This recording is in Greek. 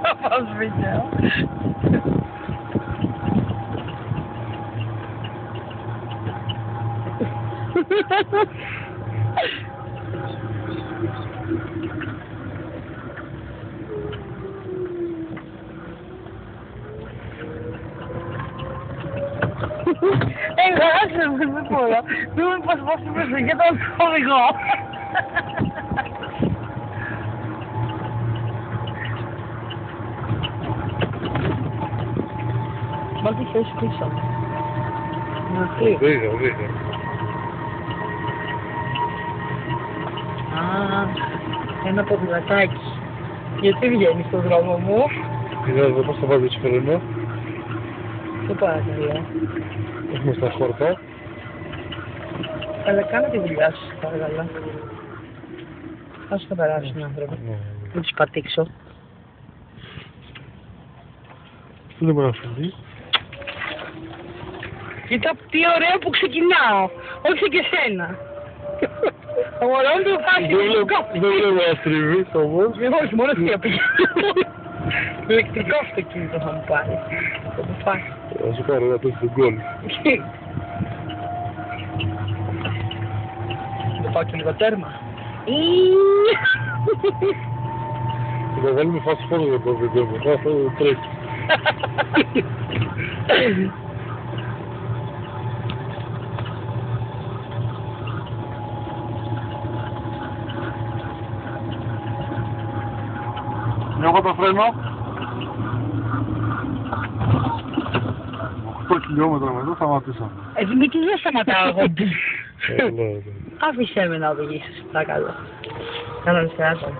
Θα πάω βίντεο. Άσε με, δεν μπορώ. Μην πως μέσα για τον οδηγό. Μα τι θες πίσω. Δίγα. Ένα ποδηλατάκι. Γιατί βγαίνεις στον δρόμο μου. Κοιτάξτε πώς θα βάλει έτσι φερενό. Το παρακαλώ. Έχουμε στα χόρτα. Αλλά κάνε τη δουλειά σου, παρακαλώ. Ας το περάσουν οι άνθρωποι. Μην τους πατήξω. Δεν μπορεί να φύγει. Κοίτα τι ωραίο που ξεκινάω. Όχι και σένα. Ο μωρόν του φάσει Δεν βλέπω να στριβείς όμως. Όχι, μόνο εσύ απήγαινε. Ηλεκτρικό αυτοκίνητο θα μου πάρει. Θα μου φάσει. Θα σου πάρω να πέσει τον γκολ. Θα πάω και λίγο τέρμα. Θα βάλουμε fast forward για το βίντεο μου. Θα τρέχει. Νιώχω το φρένο. 8 χιλιόμετρα μετά σταματήσαμε. Δημήτρη δεν σταματάω εγώ. Ναι. Άφησέ με να οδηγήσεις, παρακαλώ. Κάνω αριστερά τώρα.